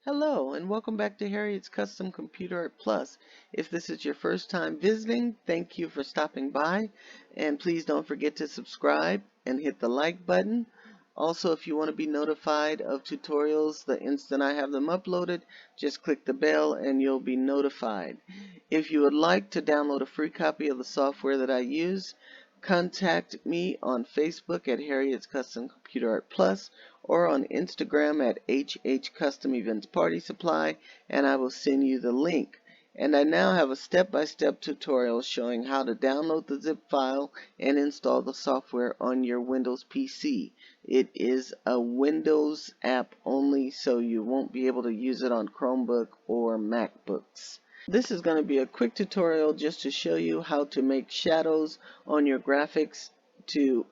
Hello and welcome back to Harriet's Custom Computer Art Plus. If this is your first time visiting, thank you for stopping by, and please don't forget to subscribe and hit the like button. Also, if you want to be notified of tutorials the instant I have them uploaded, just click the bell and you'll be notified. If you would like to download a free copy of the software that I use, contact me on Facebook at Harriet's Custom Computer Art Plus or on Instagram at HH Custom Events Party Supply, and I will send you the link. And I now have a step-by-step tutorial showing how to download the zip file and install the software on your Windows PC. It is a Windows app only, so you won't be able to use it on Chromebook or MacBooks. This is going to be a quick tutorial just to show you how to make shadows on your graphics to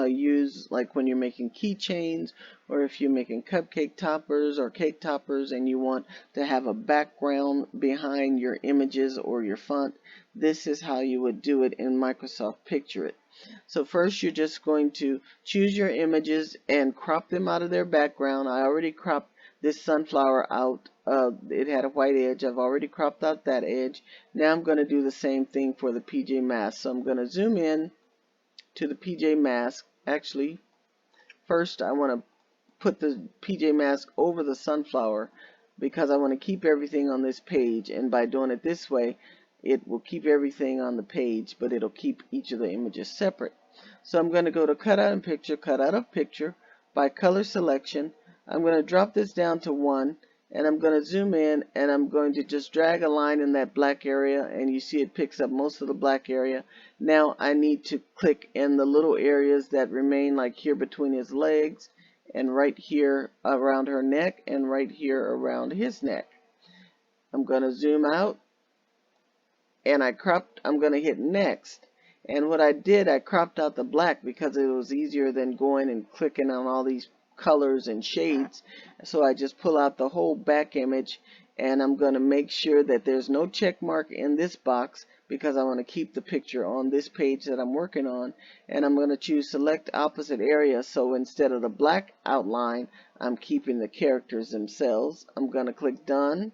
use like when you're making keychains, or if you're making cupcake toppers or cake toppers and you want to have a background behind your images or your font. This is how you would do it in Microsoft Picture It. So first you're just going to choose your images and crop them out of their background. I already cropped this sunflower out. It had a white edge. I've already cropped out that edge. Now I'm going to do the same thing for the PJ Masks. So I'm going to zoom in to the PJ Mask. Actually, first I want to put the PJ Mask over the sunflower because I want to keep everything on this page, and by doing it this way it will keep everything on the page, but it'll keep each of the images separate. So I'm going to go to cut out of picture by color selection. I'm going to drop this down to 1, and I'm going to zoom in, and I'm going to just drag a line in that black area, and you see it picks up most of the black area. Now I need to click in the little areas that remain, like here between his legs, and right here around her neck, and right here around his neck. I'm going to zoom out, and I'm going to hit next. And what I did, I cropped out the black because it was easier than going and clicking on all these colors and shades. So I just pull out the whole back image, and I'm going to make sure that there's no check mark in this box because I want to keep the picture on this page that I'm working on. And I'm going to choose select opposite area, so instead of the black outline, I'm keeping the characters themselves. I'm going to click done.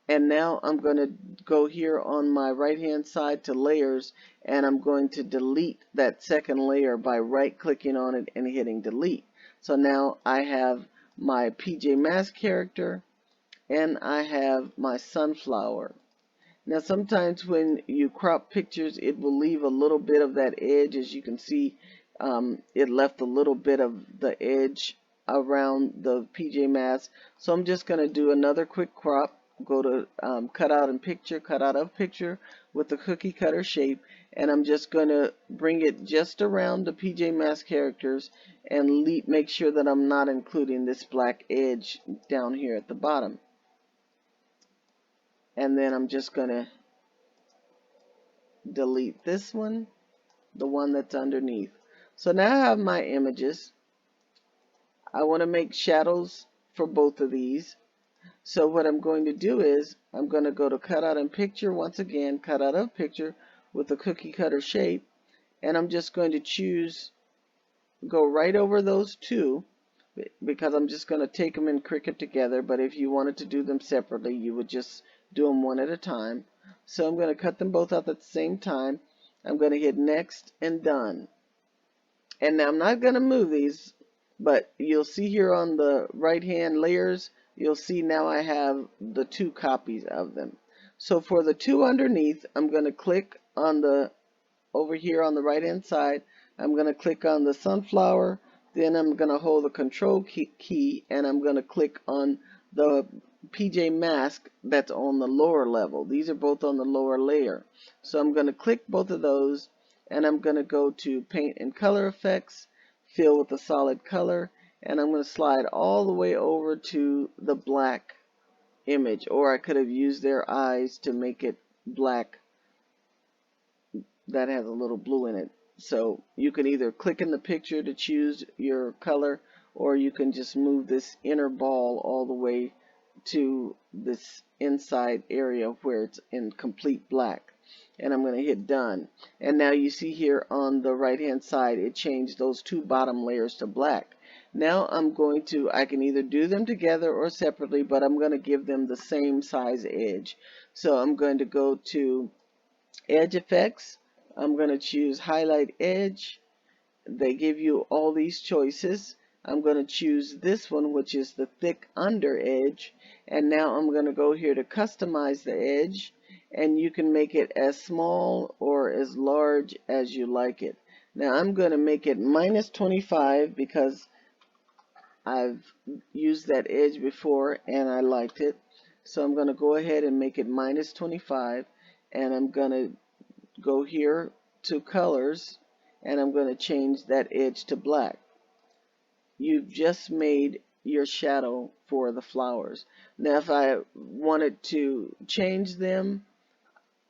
And now I'm going to go here on my right hand side to layers, and I'm going to delete that second layer by right clicking on it and hitting delete. So now I have my PJ Masks character and I have my sunflower. Now sometimes when you crop pictures it will leave a little bit of that edge. As you can see, it left a little bit of the edge around the PJ Masks. So I'm just going to do another quick crop. Go to cut out of picture with the cookie cutter shape, and I'm just going to bring it just around the PJ Masks characters and make sure that I'm not including this black edge down here at the bottom. And then I'm just going to delete this one, the one that's underneath. So now I have my images. I want to make shadows for both of these. So what I'm going to do is I'm going to go to cut out in picture once again, cut out of picture with the cookie cutter shape, and I'm just going to go right over those two because I'm just going to take them in Cricut together, but if you wanted to do them separately you would just do them one at a time. So I'm going to cut them both out at the same time. I'm going to hit next and done. And now I'm not going to move these, but you'll see here on the right hand layers, you'll see now I have the two copies of them. So for the two underneath, I'm going to click on over here on the right hand side, I'm going to click on the sunflower, then I'm going to hold the control key and I'm going to click on the PJ Mask that's on the lower level. These are both on the lower layer. So I'm going to click both of those, and I'm going to go to Paint and Color Effects, Fill with a Solid Color, and I'm going to slide all the way over to the black image, or I could have used their eyes to make it black. That has a little blue in it. So you can either click in the picture to choose your color, or you can just move this inner ball all the way to this inside area where it's in complete black. And I'm going to hit done. And now you see here on the right hand side it changed those two bottom layers to black. Now I can either do them together or separately, but I'm going to give them the same size edge. So I'm going to go to Edge Effects. I'm going to choose Highlight Edge. They give you all these choices. I'm going to choose this one, which is the thick under edge. And now I'm going to go here to customize the edge. And you can make it as small or as large as you like it. Now I'm going to make it -25 because I've used that edge before and I liked it. So I'm going to go ahead and make it -25. And I'm going to go here to colors and I'm going to change that edge to black. You've just made your shadow for the flowers. Now if I wanted to change them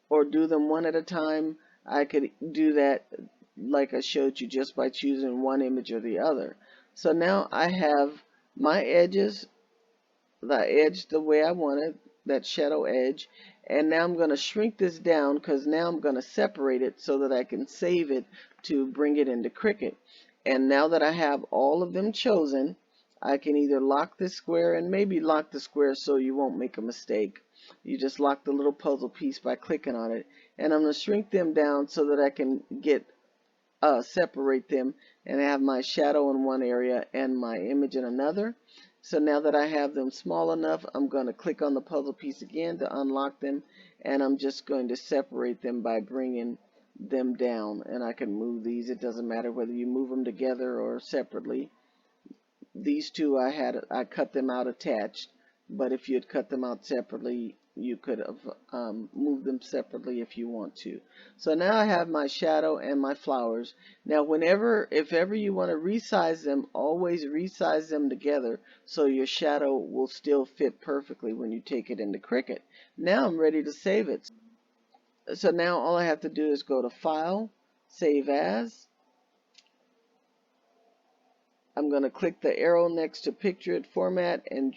or do them one at a time, I could do that like I showed you just by choosing one image or the other. So now I have my edges, the edge the way I want it, that shadow edge, and now I'm going to shrink this down because now I'm going to separate it so that I can save it to bring it into Cricut. And now that I have all of them chosen, I can either lock this square, and maybe lock the square so you won't make a mistake. You just lock the little puzzle piece by clicking on it, and I'm going to shrink them down so that I can separate them and have my shadow in one area and my image in another. So now that I have them small enough, I'm going to click on the puzzle piece again to unlock them, and I'm just going to separate them by bringing them down. And I can move these. It doesn't matter whether you move them together or separately. These two I cut them out attached, but if you had cut them out separately, you could have moved them separately if you want to. So now I have my shadow and my flowers. Now if ever you want to resize them, always resize them together so your shadow will still fit perfectly when you take it into Cricut. Now I'm ready to save it. So now all I have to do is go to File, Save As. I'm going to click the arrow next to Picture It Format and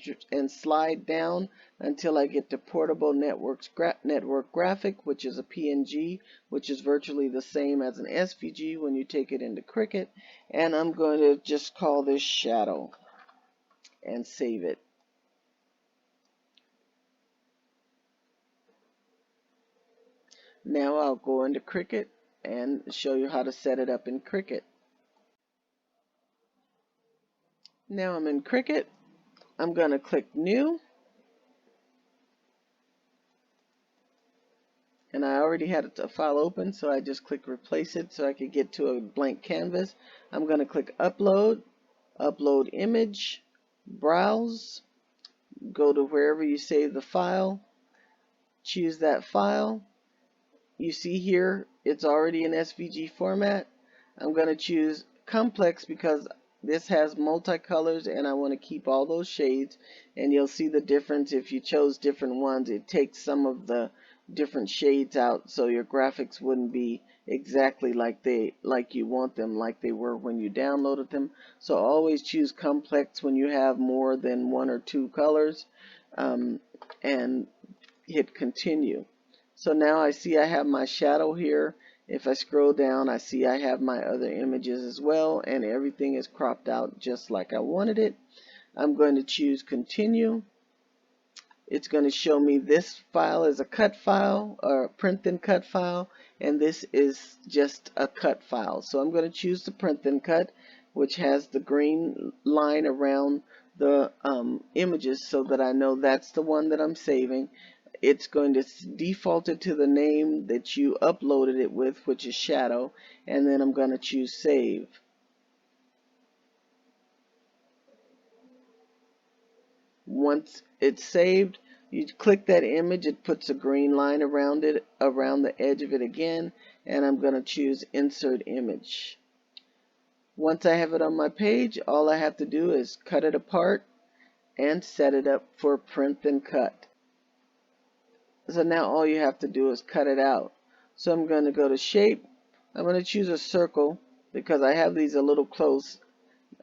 slide down until I get to Portable Network Graphic, which is a PNG, which is virtually the same as an SVG when you take it into Cricut. And I'm going to just call this Shadow and save it. Now I'll go into Cricut and show you how to set it up in Cricut. Now I'm in Cricut. I'm going to click New. And I already had a file open, so I just click Replace It so I could get to a blank canvas. I'm going to click Upload, Upload Image, Browse, go to wherever you save the file, choose that file. You see here it's already in SVG format. I'm going to choose Complex because this has multicolors and I want to keep all those shades, and you'll see the difference. If you chose different ones, it takes some of the different shades out so your graphics wouldn't be exactly like you want them, like they were when you downloaded them. So always choose Complex when you have more than one or two colors, and hit Continue. So now I see I have my shadow here. If I scroll down, I see I have my other images as well, and everything is cropped out just like I wanted it. I'm going to choose Continue. It's going to show me this file is a cut file, or a print and cut file, and this is just a cut file. So I'm going to choose the print and cut, which has the green line around the images so that I know that's the one that I'm saving. It's going to default it to the name that you uploaded it with, which is Shadow, and then I'm going to choose Save. Once it's saved, you click that image, it puts a green line around it, around the edge of it again, and I'm going to choose Insert Image. Once I have it on my page, all I have to do is cut it apart and set it up for print and cut. So now all you have to do is cut it out. So I'm going to go to Shape. I'm going to choose a circle because I have these a little close.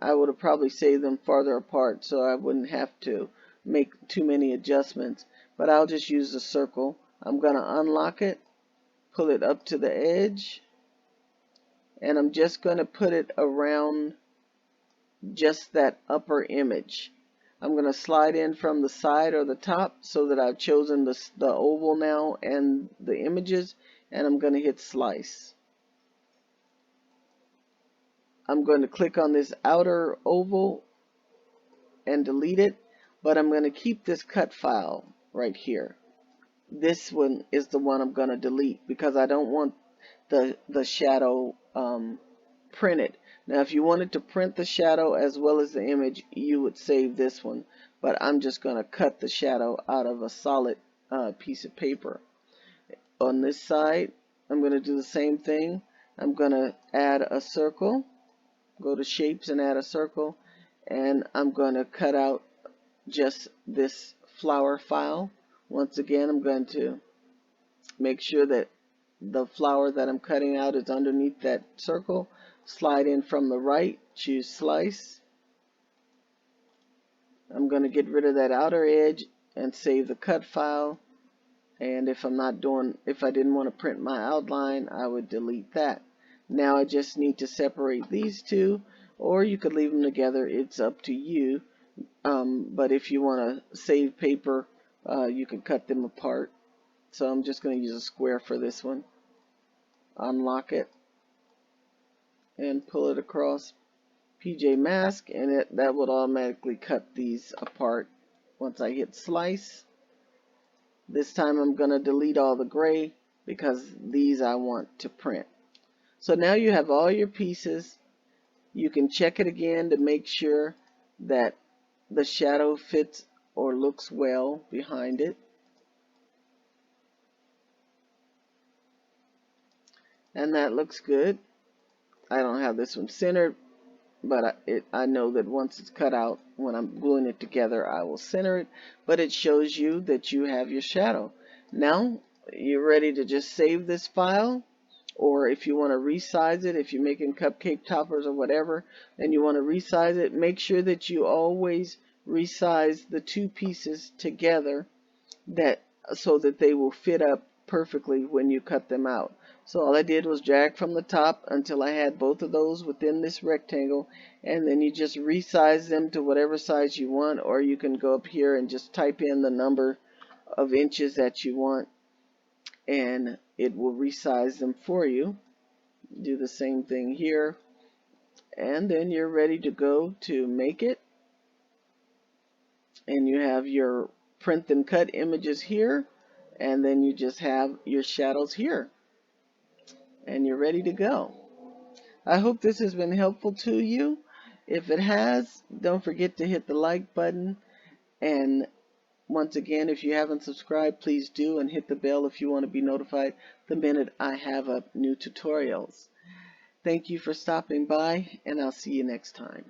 I would have probably saved them farther apart so I wouldn't have to make too many adjustments. But I'll just use the circle. I'm going to unlock it, pull it up to the edge, and I'm just going to put it around just that upper image. I'm going to slide in from the side or the top so that I've chosen the oval now and the images, and I'm going to hit slice. I'm going to click on this outer oval and delete it, but I'm going to keep this cut file right here. This one is the one I'm going to delete because I don't want the shadow printed. Now if you wanted to print the shadow as well as the image, you would save this one, but I'm just going to cut the shadow out of a solid piece of paper. On this side, I'm going to do the same thing. I'm going to add a circle, go to shapes and add a circle, and I'm going to cut out just this flower file. Once again, I'm going to make sure that the flower that I'm cutting out is underneath that circle. Slide in from the right, choose slice. I'm going to get rid of that outer edge and save the cut file. And if I didn't want to print my outline, I would delete that. Now I just need to separate these two, or you could leave them together. It's up to you. But if you want to save paper, you can cut them apart. So I'm just going to use a square for this one. Unlock it and pull it across PJ Mask, and that would automatically cut these apart once I hit slice. This time I'm going to delete all the gray because these I want to print. So now you have all your pieces. You can check it again to make sure that the shadow fits or looks well behind it. And that looks good. I don't have this one centered, but I know that once it's cut out, when I'm gluing it together, I will center it. But it shows you that you have your shadow. Now you're ready to just save this file, or if you want to resize it, if you're making cupcake toppers or whatever, and you want to resize it, make sure that you always resize the two pieces together so that they will fit up perfectly when you cut them out. So all I did was drag from the top until I had both of those within this rectangle, and then you just resize them to whatever size you want, or you can go up here and just type in the number of inches that you want and it will resize them for you. Do the same thing here, and then you're ready to go to make it, and you have your print and cut images here, and then you just have your shadows here, and you're ready to go. I hope this has been helpful to you. If it has, don't forget to hit the like button, and once again, if you haven't subscribed, please do, and hit the bell if you want to be notified the minute I have up new tutorials. Thank you for stopping by, and I'll see you next time.